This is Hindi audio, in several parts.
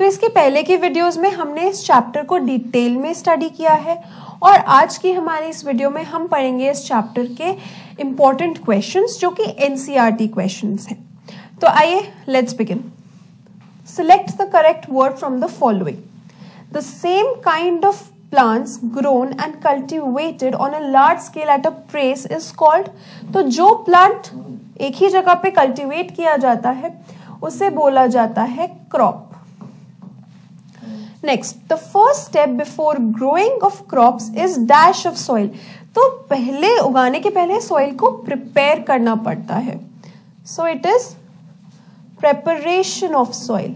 तो इसके पहले की वीडियोस में हमने इस चैप्टर को डिटेल में स्टडी किया है और आज की हमारी इस वीडियो में हम पढ़ेंगे इस चैप्टर के इंपॉर्टेंट क्वेश्चंस जो कि एनसीईआरटी क्वेश्चंस हैं। तो आइए let's begin. Select the correct word from the following. The same kind of plants grown and cultivated on a large scale at a place is called। तो जो प्लांट एक ही जगह पे कल्टीवेट किया जाता है उसे बोला जाता है crop. Next, the first step before growing of crops is dash of soil. तो पहले उगाने के पहले सॉइल को प्रिपेयर करना पड़ता है। So it is preparation of soil.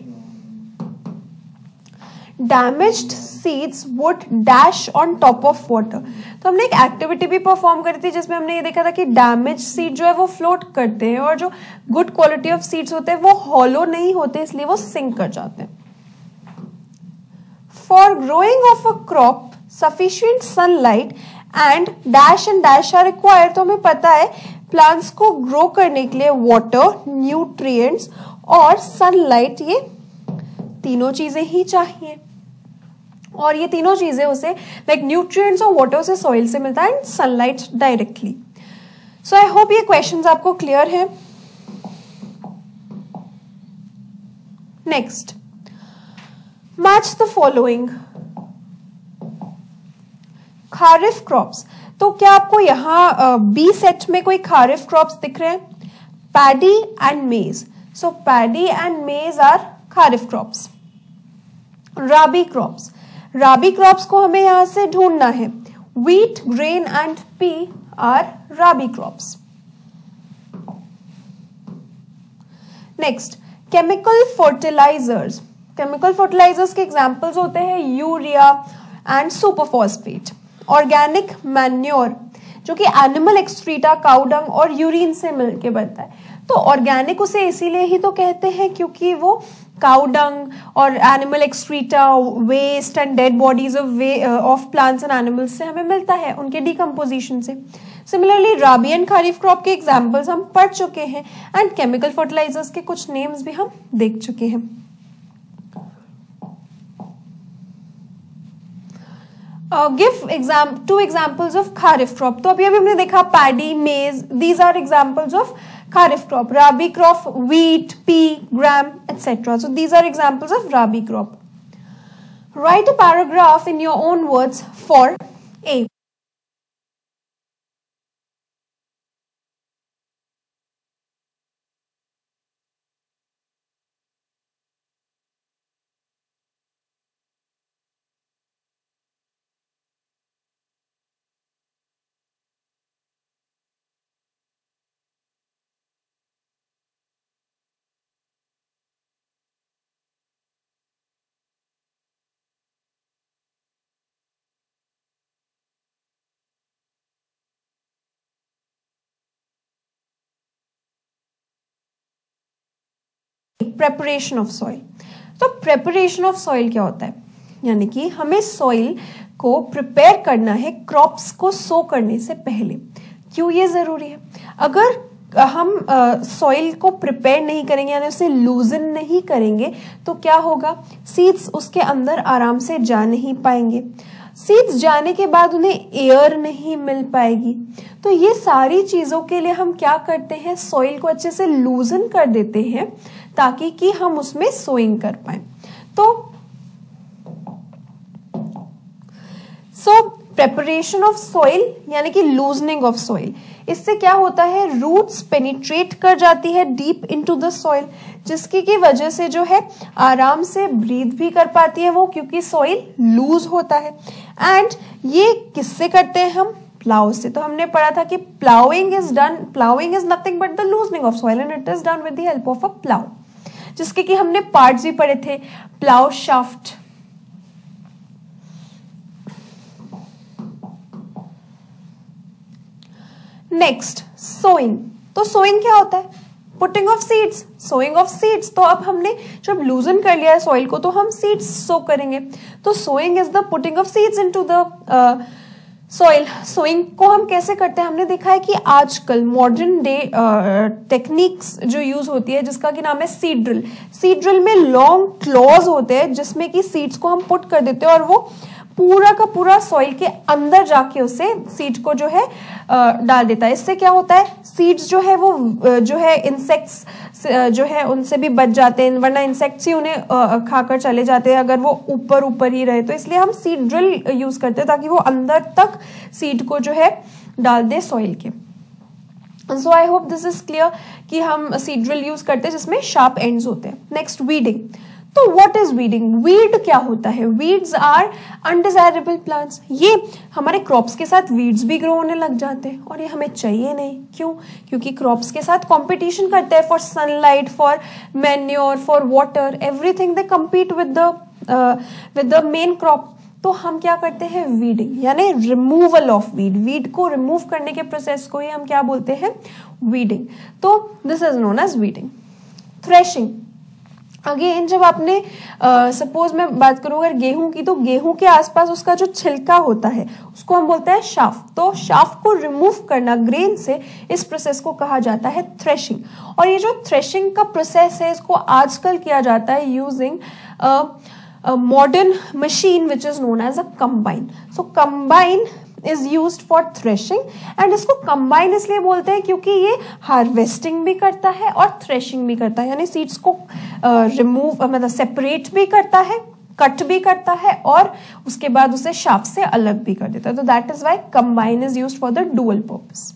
Damaged seeds would dash on top of water. तो हमने एक एक्टिविटी भी परफॉर्म करी थी जिसमें हमने ये देखा था कि डैमेज सीड जो है वो फ्लोट करते हैं और जो गुड क्वालिटी ऑफ सीड्स होते हैं वो हॉलो नहीं होते, इसलिए वो सिंक कर जाते हैं। For growing of a crop sufficient sunlight and dash are required. तो हमें पता है प्लांट्स को ग्रो करने के लिए वाटर, न्यूट्रिएंट्स और सनलाइट, ये तीनों चीजें ही चाहिए। और ये तीनों चीजें उसे लाइक न्यूट्रिएंट्स और वाटर से सॉइल से मिलता है and sunlight directly. So I hope ये क्वेश्चंस आपको क्लियर है। Next, match the following. Kharif crops. तो क्या आपको यहां बी सेट में कोई खारिफ क्रॉप्स दिख रहे हैं? Paddy and maize. So paddy and maize are kharif crops. Rabi crops. Rabi crops को हमें यहां से ढूंढना है। Wheat, grain and pea are rabi crops. Next, chemical fertilisers. Chemical fertilisers के एग्जांपल्स होते हैं urea and superphosphate. Organic manure जो कि एनिमल एक्सक्रीटा, काउडंग और यूरिन से मिलके बनता है। तो ऑर्गेनिक उसे इसीलिए ही तो कहते हैं क्योंकि वो काउडंग और animal excreta, waste and dead bodies of plants and animals से हमें मिलता है उनके डिकम्पोजिशन से। Similarly rabi and kharif crop के एग्जांपल्स हम पढ़ चुके हैं एंड केमिकल फर्टिलाइजर्स के कुछ नेम्स भी हम देख चुके हैं। Give two examples of kharif crop. तो अभी हमने देखा paddy, maize, these are examples of Kharif crop. Rabi crop, wheat, pea, gram, etc. So these are examples of Rabi crop. Write a paragraph in your own words for A. Preparation of soil. तो प्रेपरेशन ऑफ सॉइल क्या होता है? यानी कि हमें सॉइल को प्रिपेयर करना है क्रॉप्स को सो करने से पहले। क्यों ये जरूरी है? अगर हम सॉइल को प्रिपेयर नहीं करेंगे यानी उसे लूजन नहीं करेंगे तो क्या होगा? सीड्स उसके अंदर आराम से जा नहीं पाएंगे। सीड्स जाने के बाद उन्हें एयर नहीं मिल पाएगी। तो ये सारी चीजों के लिए हम क्या करते हैं? सॉइल को अच्छे से लूजन कर देते हैं ताकि कि हम उसमें सोइंग कर पाए। तो प्रेपरेशन ऑफ सॉइल यानी कि लूजनिंग ऑफ सॉइल, इससे क्या होता है? रूट्स पेनिट्रेट कर जाती है डीप इनटू द सॉइल, जिसकी की वजह से जो है आराम से ब्रीथ भी कर पाती है वो, क्योंकि सॉइल लूज होता है। एंड ये किससे करते हैं हम? प्लाउ से। तो हमने पढ़ा था कि ploughing is nothing but the loosening of soil and it is done with the help of a plough, जिसके कि हमने पार्ट्स भी पढ़े थे। Plough shaft, next sowing. तो सोइंग क्या होता है? Putting of seeds, sowing of seeds. तो अब हमने जब लूजन कर लिया है सॉइल को तो हम सीड्स सो करेंगे। तो sowing is the putting of seeds into the soil sowing को हम कैसे करते हैं, हमने देखा है कि आजकल मॉडर्न डे टेक्निक्स जो यूज होती है जिसका कि नाम है सीड ड्रिल। सीड ड्रिल में लॉन्ग क्लॉज होते हैं जिसमें कि सीड्स को हम पुट कर देते हैं और वो पूरा का पूरा सॉइल के अंदर जाके उसे सीड को जो है डाल देता है। इससे क्या होता है, सीड्स जो है वो जो है इंसेक्ट्स जो है उनसे भी बच जाते हैं, वरना इंसेक्ट्स ही उन्हें खाकर चले जाते हैं अगर वो ऊपर ऊपर ही रहे। तो इसलिए हम सीड ड्रिल यूज करते हैं ताकि वो अंदर तक सीड को जो है डाल दे सॉइल के। So I hope this is clear कि हम सीड ड्रिल यूज करते हैं जिसमें शार्प एंड्स होते हैं। Next, weeding. तो व्हाट इज वीडिंग? वीड क्या होता है? Weeds are undesirable plants. ये हमारे क्रॉप्स के साथ वीड्स भी ग्रो होने लग जाते हैं और ये हमें चाहिए नहीं। क्यों? क्योंकि क्रॉप्स के साथ कंपटीशन करते हैं for sunlight, for manure, for water, everything they compete with the main crop. तो हम क्या करते हैं? वीडिंग, यानी रिमूवल ऑफ वीड। वीड को रिमूव करने के प्रोसेस को ही हम क्या बोलते हैं? वीडिंग। तो this is known as weeding. Threshing, again जब आपने सपोज मैं बात करूं अगर गेहूं की, तो गेहूं के आसपास उसका जो छिलका होता है उसको हम बोलते हैं शाफ्ट। तो शाफ्ट को रिमूव करना ग्रेन से, इस प्रोसेस को कहा जाता है थ्रेशिंग। और ये जो थ्रेशिंग का प्रोसेस है इसको आजकल किया जाता है using modern machine which is known as a combine. So combine is used for threshing and इसको combine इसलिए बोलते हैं क्योंकि ये हार्वेस्टिंग भी करता है और थ्रेशिंग भी करता है, यानी सीड्स को रिमूव मतलब सेपरेट भी करता है, कट भी करता है और उसके बाद उसे शाफ्ट से अलग भी कर देता है। तो that is why combine is used for the dual purpose.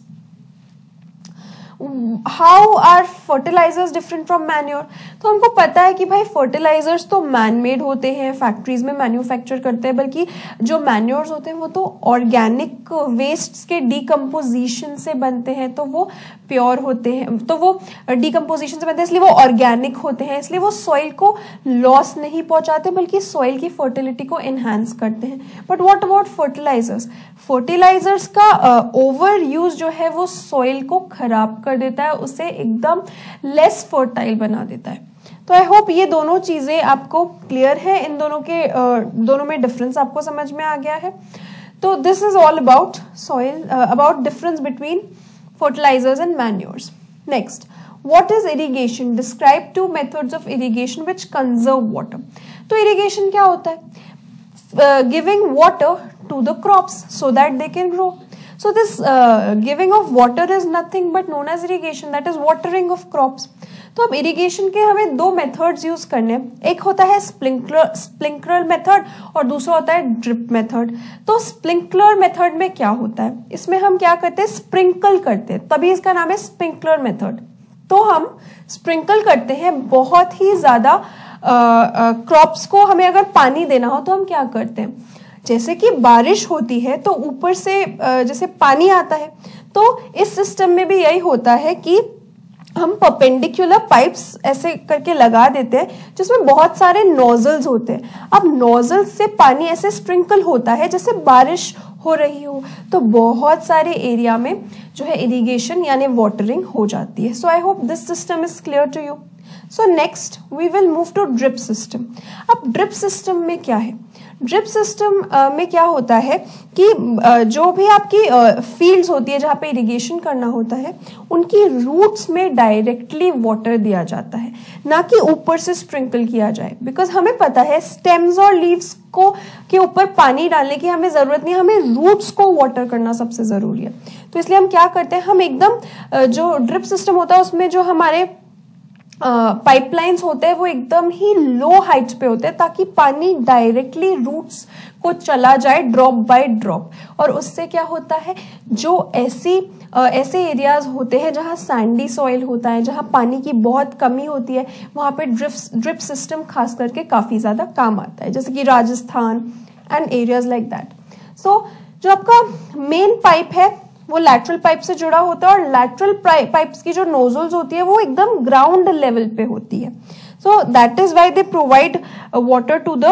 How are fertilisers different from manure? तो हमको पता है कि भाई फर्टिलाइजर्स तो मैन मेड होते हैं, फैक्ट्रीज में मैन्युफैक्चर करते हैं, बल्कि जो मैन्योर्स होते हैं वो तो ऑर्गेनिक वेस्ट के डिकम्पोजिशन से बनते हैं, तो वो प्योर होते हैं, तो वो डिकम्पोजिशन से बनते हैं इसलिए वो ऑर्गेनिक होते हैं, इसलिए वो सॉइल को लॉस नहीं पहुंचाते बल्कि सॉइल की फर्टिलिटी को एनहांस करते हैं। But what about fertilisers? Fertilisers का ओवर यूज जो है वो सॉइल को खराब कर देता है, उसे एकदम लेस फर्टाइल बना देता है। तो आई होप ये दोनों चीजें आपको क्लियर है, इन दोनों के दोनों में डिफरेंस आपको समझ में आ गया है। तो this is all about soil, about difference between fertilizers and manures. Next, what is irrigation? Describe two methods of irrigation which conserve water. तो irrigation क्या होता है? Giving water to the crops so that they can grow. So this giving of water is nothing but known as irrigation, that is watering of crops. तो अब इरिगेशन के हमें दो मेथड्स यूज करने हैं, एक होता है स्प्रिंकलर मेथड और दूसरा होता है ड्रिप मेथड। तो स्प्रिंकलर मेथड में क्या होता है, इसमें हम क्या करते हैं? स्प्रिंकल करते हैं, तभी इसका नाम है स्प्रिंकलर मेथड। तो हम स्प्रिंकल करते हैं, बहुत ही ज्यादा क्रॉप्स को हमें अगर पानी देना हो तो हम क्या करते हैं, जैसे कि बारिश होती है तो ऊपर से जैसे पानी आता है, तो इस सिस्टम में भी यही होता है कि हम परपेंडिकुलर पाइप्स ऐसे करके लगा देते हैं जिसमें बहुत सारे नोजल्स होते हैं। अब नोजल्स से पानी ऐसे स्प्रिंकल होता है जैसे बारिश हो रही हो, तो बहुत सारे एरिया में जो है इरिगेशन यानी वाटरिंग हो जाती है। So I hope this system is clear to you. So next we will move to drip system. अब ड्रिप सिस्टम में क्या है? ड्रिप सिस्टम में क्या होता है कि जो भी आपकी फील्ड्स होती है जहाँ पे इरिगेशन करना होता है, उनकी रूट्स में डायरेक्टली वाटर दिया जाता है, ना कि ऊपर से स्प्रिंकल किया जाए। बिकॉज हमें पता है स्टेम्स और लीव्स को के ऊपर पानी डालने की हमें जरूरत नहीं, हमें रूट्स को वाटर करना सबसे जरूरी है। तो इसलिए हम क्या करते हैं, हम एकदम जो ड्रिप सिस्टम होता है उसमें जो हमारे पाइपलाइंस होते हैं वो एकदम ही लो हाइट पे होते हैं ताकि पानी डायरेक्टली रूट्स को चला जाए ड्रॉप बाय ड्रॉप। और उससे क्या होता है, जो ऐसे एरियाज होते हैं जहाँ सैंडी सॉइल होता है, जहाँ पानी की बहुत कमी होती है, वहां पे ड्रिप सिस्टम खास करके काफी ज्यादा काम आता है, जैसे कि Rajasthan and areas like that. So जो आपका मेन पाइप है वो लैटरल पाइप से जुड़ा होता है और लैटरल पाइप्स की जो नोजल्स होती है वो एकदम ग्राउंड लेवल पे होती है। So that is why they provide water to the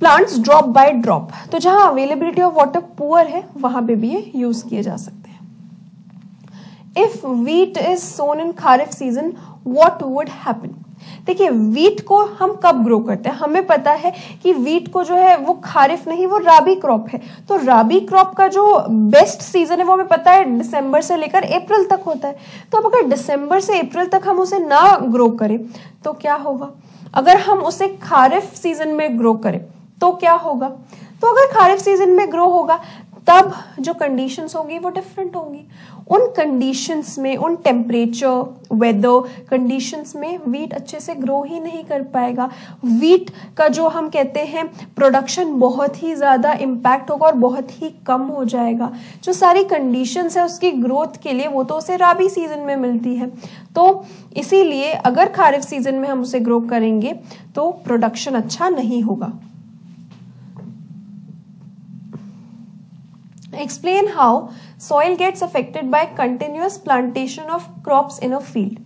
plants drop by drop. तो जहां अवेलेबिलिटी ऑफ वाटर पुअर है वहां पे भी ये यूज किए जा सकते हैं। If wheat is sown in kharif season what would happen? देखिए वीट को हम कब ग्रो करते हैं, हमें पता है कि वीट को जो है वो खारिफ नहीं, वो राबी क्रॉप है। तो राबी क्रॉप का जो बेस्ट सीजन है वो हमें पता है दिसंबर से लेकर अप्रैल तक होता है। तो अब अगर दिसंबर से अप्रैल तक हम उसे ना ग्रो करें तो क्या होगा, अगर हम उसे खारिफ सीजन में ग्रो करें तो क्या होगा, तो अगर खारिफ सीजन में ग्रो होगा तब जो कंडीशंस होंगी वो डिफरेंट होंगी। उन कंडीशंस में, उन टेम्परेचर वेदर कंडीशंस में वीट अच्छे से ग्रो ही नहीं कर पाएगा। वीट का जो हम कहते हैं प्रोडक्शन बहुत ही ज्यादा इम्पैक्ट होगा और बहुत ही कम हो जाएगा। जो सारी कंडीशंस है उसकी ग्रोथ के लिए वो तो उसे राबी सीजन में मिलती है। तो इसीलिए अगर खारिफ सीजन में हम उसे ग्रो करेंगे तो प्रोडक्शन अच्छा नहीं होगा। Explain how soil gets affected by continuous plantation of crops in a field.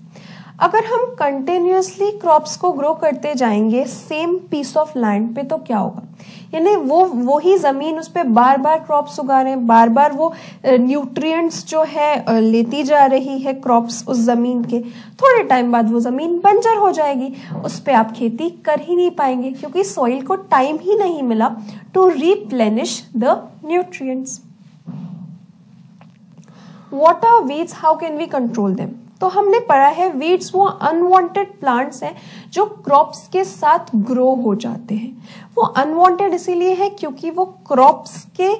अगर हम कंटिन्यूसली क्रॉप्स को ग्रो करते जाएंगे सेम पीस ऑफ लैंड पे तो क्या होगा, यानी वो ही जमीन उस पे बार बार क्रॉप्स उगा रहे हैं, बार बार वो न्यूट्रिएंट्स जो है लेती जा रही है क्रॉप्स उस जमीन के, थोड़े टाइम बाद वो जमीन बंजर हो जाएगी, उस पे आप खेती कर ही नहीं पाएंगे क्योंकि सॉइल को टाइम ही नहीं मिला to replenish the nutrients. What are weeds? How can we control them? तो हमने पढ़ा है वीड्स वो अनवांटेड प्लांट्स हैं जो क्रॉप्स के साथ ग्रो हो जाते हैं। वो अनवांटेड इसीलिए है क्योंकि वो क्रॉप्स के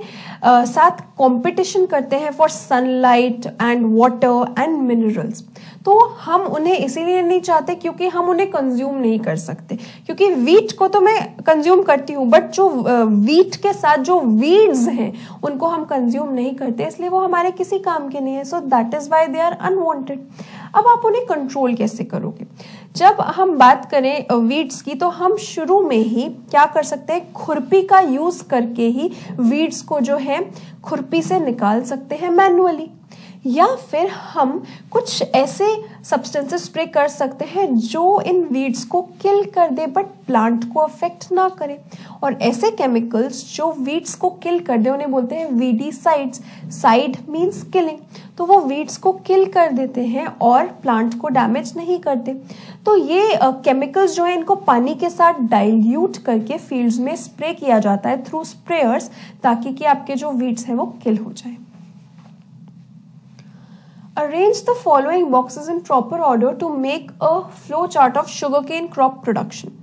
साथ कंपटीशन करते हैं for sunlight and water and minerals. तो हम उन्हें इसीलिए नहीं चाहते क्योंकि हम उन्हें कंज्यूम नहीं कर सकते, क्योंकि वीट को तो मैं कंज्यूम करती हूँ बट जो वीट के साथ जो वीड्स हैं उनको हम कंज्यूम नहीं करते, इसलिए वो हमारे किसी काम के नहीं है। So that is why they are unwanted. अब आप उन्हें कंट्रोल कैसे करोगे? जब हम बात करें वीड्स की तो हम शुरू में ही क्या कर सकते हैं, खुरपी का यूज करके ही वीड्स को जो है खुरपी से निकाल सकते हैं मैन्युअली, या फिर हम कुछ ऐसे सब्सटेंसेस स्प्रे कर सकते हैं जो इन वीड्स को किल कर दे बट प्लांट को अफेक्ट ना करे। और ऐसे केमिकल्स जो वीड्स को किल कर दे उन्हें बोलते हैं वीडीसाइड्स। साइड मींस किलिंग, तो वो वीड्स को किल कर देते हैं और प्लांट को डैमेज नहीं करते। तो ये केमिकल्स जो है इनको पानी के साथ डाइल्यूट करके फील्ड्स में स्प्रे किया जाता है थ्रू स्प्रेयर्स, ताकि कि आपके जो वीड्स हैं वो किल हो जाए। Arrange the following boxes in proper order to make a flow chart of sugarcane crop production.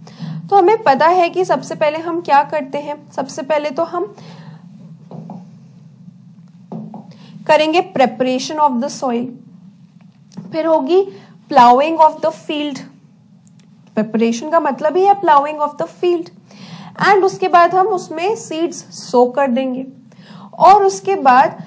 तो हमें पता है कि सबसे पहले हम क्या करते हैं, सबसे पहले तो हम करेंगे प्रेपरेशन ऑफ द सॉइल, फिर होगी ploughing of the field. Preparation का मतलब ही है ploughing of the field, and उसके बाद हम उसमें सीड्स सो कर देंगे, और उसके बाद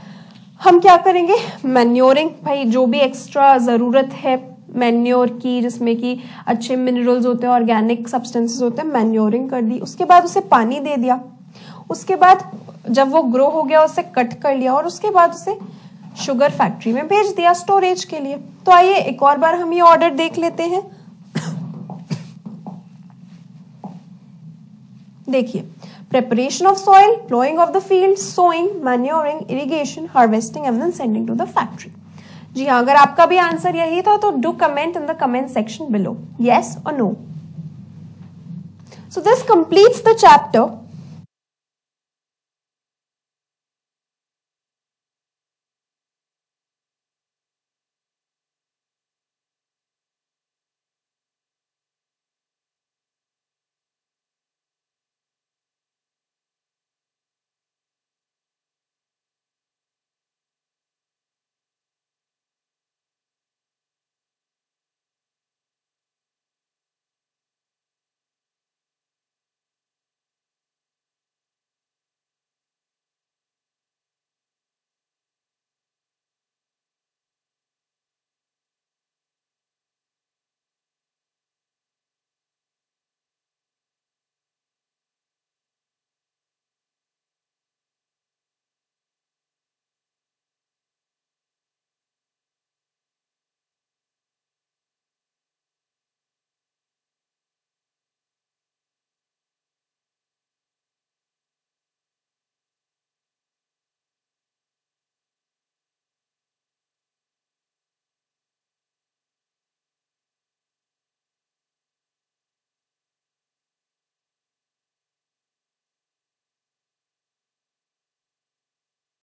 हम क्या करेंगे, मैन्योरिंग। भाई जो भी एक्स्ट्रा जरूरत है मैन्योर की, जिसमें कि अच्छे मिनरल्स होते हैं, ऑर्गेनिक सब्सटेंसेस होते हैं, मैन्योरिंग कर दी। उसके बाद उसे पानी दे दिया, उसके बाद जब वो ग्रो हो गया उसे कट कर लिया, और उसके बाद उसे शुगर फैक्ट्री में भेज दिया स्टोरेज के लिए। तो आइए एक और बार हम ये ऑर्डर देख लेते हैं। देखिए, preparation of soil, plowing of the field, sowing, manuring, irrigation, harvesting and then sending to the factory. जी हाँ, अगर आपका भी आंसर यही था तो do comment in the comment section below, yes or no. So this completes the chapter